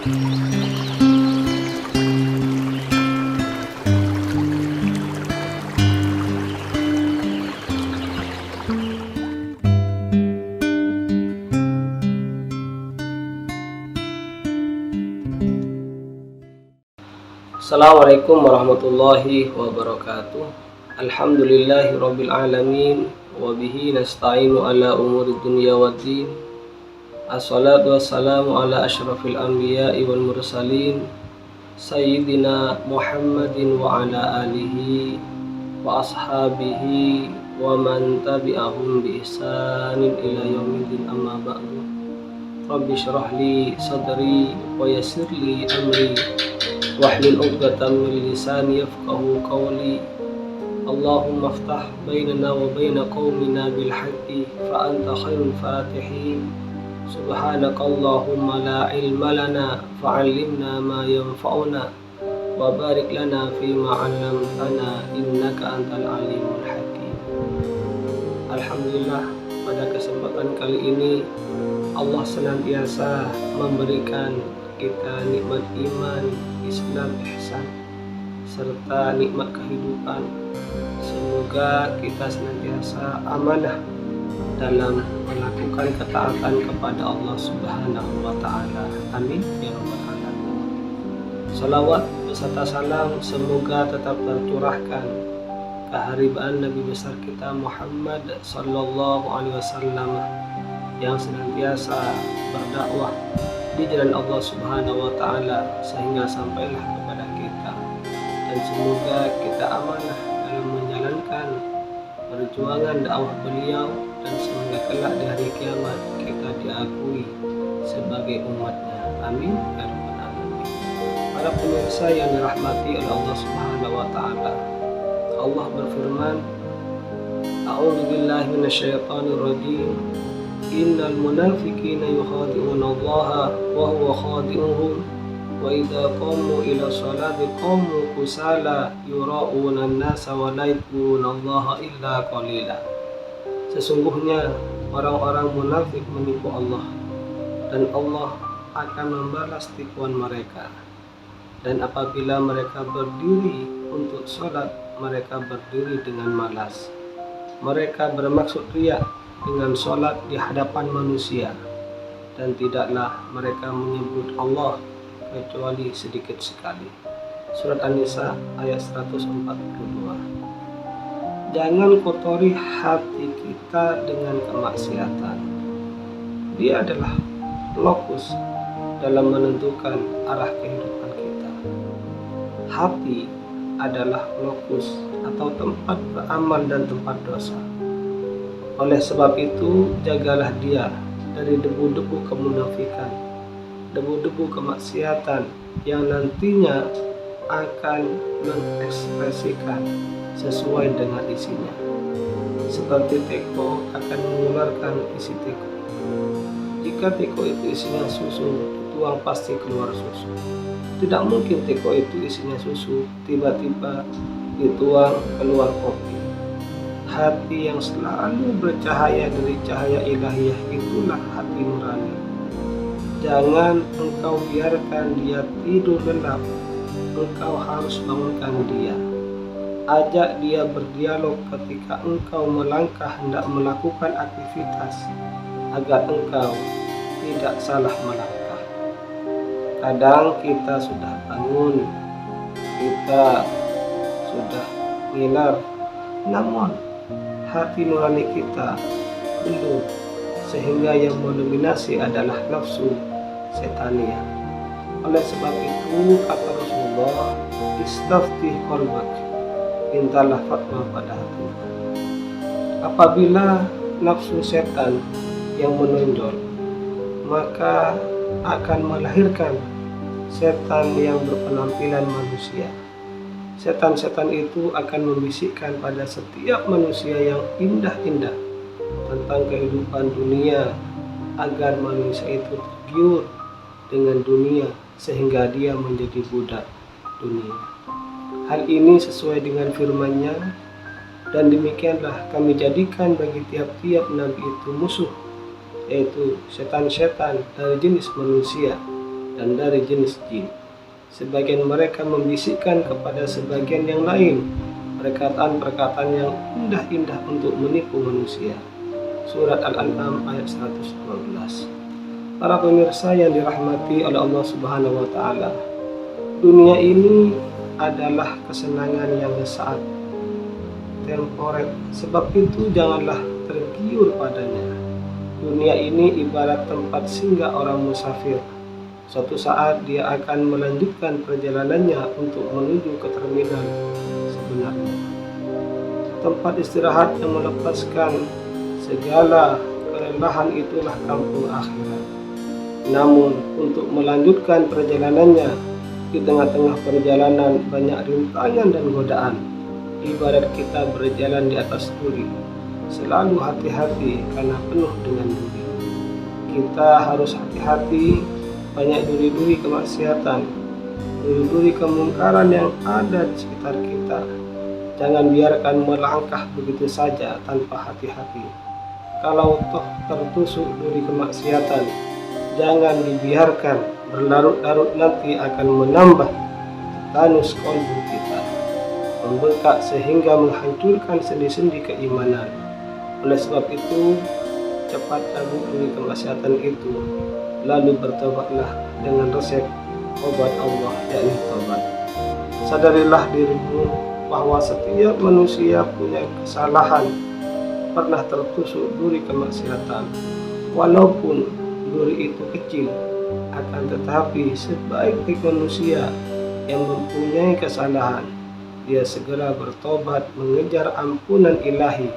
Assalamualaikum warahmatullahi wabarakatuh. Alhamdulillahi rabbil alamin. Wabihi nasta'inu ala umuri dunya waddin. Assalatu wassalamu ala ashrafil anbiya'i wal mursalin, Sayyidina Muhammadin wa ala alihi wa ashabihi wa man tabi'ahum bi ihsanin ila yaumiddin, amma ba'du. Rabbi syrah li sadri wa yassir li amri wahlul 'uqdatam min lisani yafqahu qawli. Allahumma iftah bainana wa baina qaumina bil haqqi fa anta khairul fatihin. Subhanakallahumma la ilma lana fa'allimna ma yanfa'una wa barik lana fima 'allamtana innaka antal alimul hakim. Alhamdulillah, pada kesempatan kali ini Allah senantiasa memberikan kita nikmat iman, Islam, ihsan, serta nikmat kehidupan. Semoga kita senantiasa amanah dalam melakukan ketaatan kepada Allah Subhanahu wa Ta'ala. Amin ya rabbal alamin. Salawat beserta salam semoga tetap tercurahkan keharibaan Nabi besar kita Muhammad sallallahu alaihi wasallam yang senantiasa berdakwah di jalan Allah Subhanahu wa Ta'ala sehingga sampailah kepada kita, dan semoga kita amanah dalam menjalankan perjuangan dakwah beliau, dan semoga kelak di hari kiamat kita diakui sebagai umatnya. Amin ya rabbal alamin. Para pemirsa yang dirahmati oleh Allah Subhanahu wa Ta'ala, Allah berfirman, A'udzu billahi minasyaitonir rajim. Innal munafiqina yukhadi'una Allah wa huwa khadi'uhum wa idza qamu ila sholati qamu kusala yura'una an-nasa wa la yadhkuruna Allah illa qalila. Sesungguhnya orang-orang munafik menipu Allah, dan Allah akan membalas tipuan mereka. Dan apabila mereka berdiri untuk sholat, mereka berdiri dengan malas. Mereka bermaksud riya dengan sholat di hadapan manusia, dan tidaklah mereka menyebut Allah kecuali sedikit sekali. Surat An-Nisa ayat 142. Jangan kotori hati kita dengan kemaksiatan. Dia adalah lokus dalam menentukan arah kehidupan kita. Hati adalah lokus atau tempat beramal dan tempat dosa. Oleh sebab itu, jagalah dia dari debu-debu kemunafikan, debu-debu kemaksiatan yang nantinya akan mengekspresikan sesuai dengan isinya. Seperti teko akan mengeluarkan isi teko. Jika teko itu isinya susu, dituang pasti keluar susu. Tidak mungkin teko itu isinya susu, tiba-tiba dituang keluar kopi. Hati yang selalu bercahaya dari cahaya ilahiyah itulah hati nurani. Jangan engkau biarkan dia tidur lelap. Engkau harus bangunkan dia. Ajak dia berdialog ketika engkau melangkah hendak melakukan aktivitas, agar engkau tidak salah melangkah. Kadang kita sudah bangun, kita sudah ngiler, namun hati nurani kita belum, sehingga yang mendominasi adalah nafsu setania. Oleh sebab itu kata Rasulullah, istaftih qalbak, mintalah fatwa pada hatimu. Apabila nafsu setan yang menonjol, maka akan melahirkan setan yang berpenampilan manusia. Setan-setan itu akan membisikkan pada setiap manusia yang indah-indah tentang kehidupan dunia, agar manusia itu tergiur dengan dunia sehingga dia menjadi budak dunia. Hal ini sesuai dengan firman-Nya, dan demikianlah kami jadikan bagi tiap-tiap nabi itu musuh, yaitu setan-setan dari jenis manusia, dan dari jenis jin. Sebagian mereka membisikkan kepada sebagian yang lain perkataan-perkataan yang indah-indah untuk menipu manusia. Surat Al-An'am ayat 112. Para pemirsa yang dirahmati oleh Allah Subhanahu wa taala, dunia ini adalah kesenangan yang sesaat, temporer. Sebab itu janganlah tergiur padanya. Dunia ini ibarat tempat singgah orang musafir. Suatu saat dia akan melanjutkan perjalanannya untuk menuju ke terminal sebenarnya. Tempat istirahat yang melepaskan segala kelelahan itulah kampung akhirat. Namun untuk melanjutkan perjalanannya, di tengah-tengah perjalanan banyak rintangan dan godaan. Ibarat kita berjalan di atas duri, selalu hati-hati karena penuh dengan duri. Kita harus hati-hati. Banyak duri-duri kemaksiatan, duri-duri kemungkaran yang ada di sekitar kita. Jangan biarkan melangkah begitu saja tanpa hati-hati. Kalau toh tertusuk duri kemaksiatan, jangan dibiarkan berlarut-larut, nanti akan menambah tetanus kolbu kita, membengkak sehingga menghancurkan sendi-sendi keimanan. Oleh sebab itu, cepat cabut duri kemaksiatan itu, lalu bertobatlah dengan resep obat Allah, yakni tobat. Sadarilah dirimu bahwa setiap manusia punya kesalahan, pernah tertusuk duri kemaksiatan. Walaupun duri itu kecil, akan tetapi sebaik-baik manusia yang mempunyai kesalahan, dia segera bertobat, mengejar ampunan ilahi,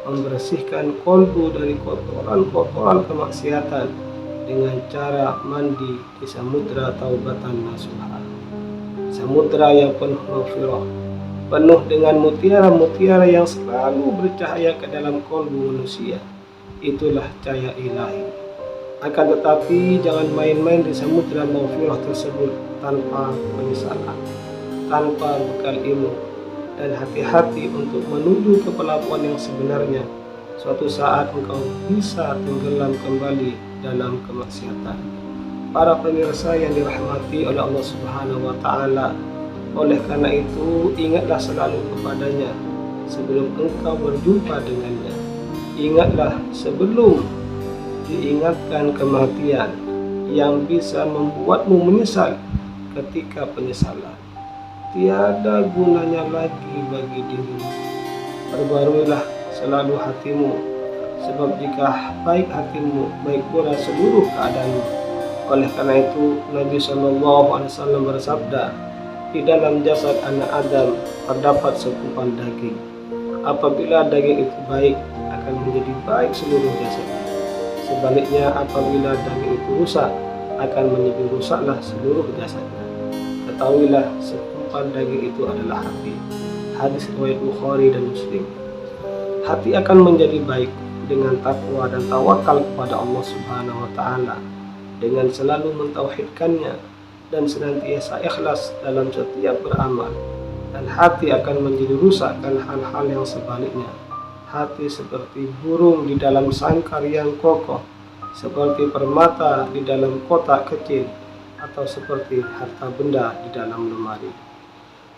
membersihkan kolbu dari kotoran-kotoran kemaksiatan dengan cara mandi di samudra taubatan nasuha, samudra yang penuh maghfirah, penuh dengan mutiara-mutiara yang selalu bercahaya ke dalam kolbu manusia. Itulah cahaya ilahi. Akan tetapi jangan main-main di samudra maghfirah tersebut tanpa penyesalan, tanpa bekal ilmu, dan hati-hati untuk menuju ke pelabuhan yang sebenarnya. Suatu saat engkau bisa tenggelam kembali dalam kemaksiatan. Para pemirsa yang dirahmati oleh Allah Subhanahu wa taala, oleh karena itu ingatlah selalu kepadanya sebelum engkau berjumpa dengannya. Ingatlah sebelum diingatkan kematian yang bisa membuatmu menyesal ketika penyesalan tiada gunanya lagi bagi dirimu. Perbaruilah selalu hatimu, sebab jika baik hatimu, baik pula seluruh keadaanmu. Oleh karena itu Nabi SAW bersabda, di dalam jasad anak Adam terdapat segumpal daging. Apabila daging itu baik, akan menjadi baik seluruh jasadnya. Sebaliknya apabila daging itu rusak, akan menjadi rusaklah seluruh jasadnya. Ketahuilah segumpal daging itu adalah hati. Hadis riwayat Bukhari dan Muslim. Hati akan menjadi baik dengan takwa dan tawakal kepada Allah Subhanahu wa taala, dengan selalu mentauhidkannya dan senantiasa ikhlas dalam setiap beramal. Dan hati akan menjadi rusak karena hal-hal yang sebaliknya. Hati seperti burung di dalam sangkar yang kokoh, seperti permata di dalam kotak kecil, atau seperti harta benda di dalam lemari.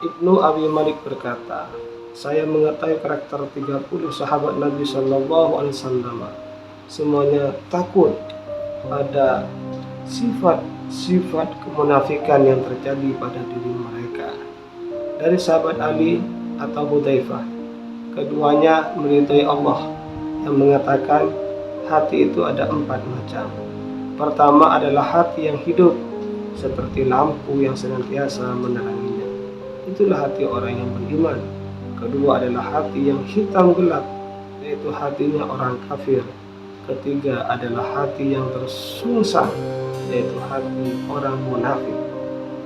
Ibnu Abi Malik berkata, saya mengetahui karakter 30 sahabat Nabi SAW. Semuanya takut pada sifat-sifat kemunafikan yang terjadi pada diri mereka. Dari sahabat Ali atau Hudzaifah, keduanya meridhai Allah yang mengatakan hati itu ada 4 macam. Pertama adalah hati yang hidup, seperti lampu yang senantiasa meneranginya. Itulah hati orang yang beriman. Kedua adalah hati yang hitam gelap, yaitu hatinya orang kafir. Ketiga adalah hati yang tersungsang, yaitu hati orang munafik.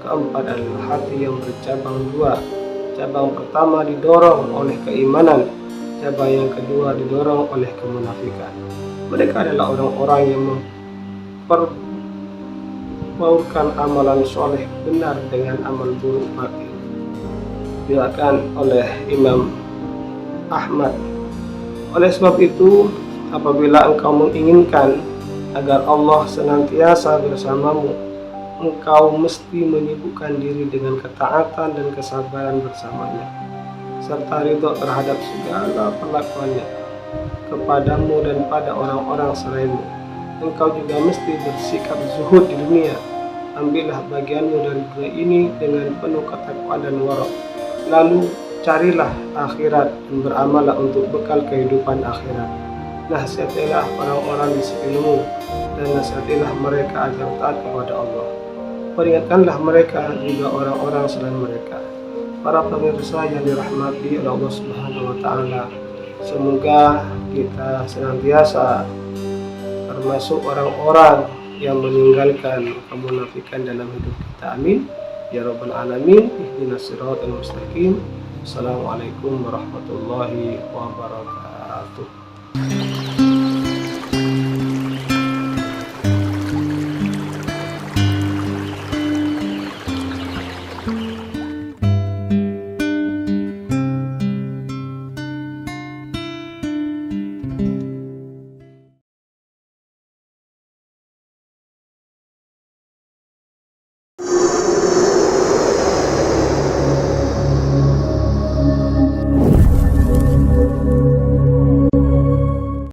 Keempat adalah hati yang bercabang 2. Cabang pertama didorong oleh keimanan, cabang yang kedua didorong oleh kemunafikan. Mereka adalah orang-orang yang memperbaurkan amalan soleh benar dengan amal buruk batil. Diriwayatkan oleh Imam Ahmad. Oleh sebab itu, apabila engkau menginginkan agar Allah senantiasa bersamamu, engkau mesti menyibukkan diri dengan ketaatan dan kesabaran bersamanya, serta ridho terhadap segala perlakuannya kepadamu dan pada orang-orang selainmu. Engkau juga mesti bersikap zuhud di dunia. Ambillah bagianmu dari dunia ini dengan penuh ketakwaan dan wara. Lalu carilah akhirat dan beramallah untuk bekal kehidupan akhirat. Nasihatilah orang-orang di sekelilingmu dan nasihatilah mereka agar taat kepada Allah. Peringatkanlah mereka juga orang-orang selain mereka. Para pemirsa yang dirahmati oleh Allah Subhanahu wa taala, semoga kita senantiasa termasuk orang-orang yang meninggalkan kemunafikan dalam hidup kita. Amin ya rabbal alamin. Ihdinas siratal mustaqim. Assalamualaikum warahmatullahi wabarakatuh.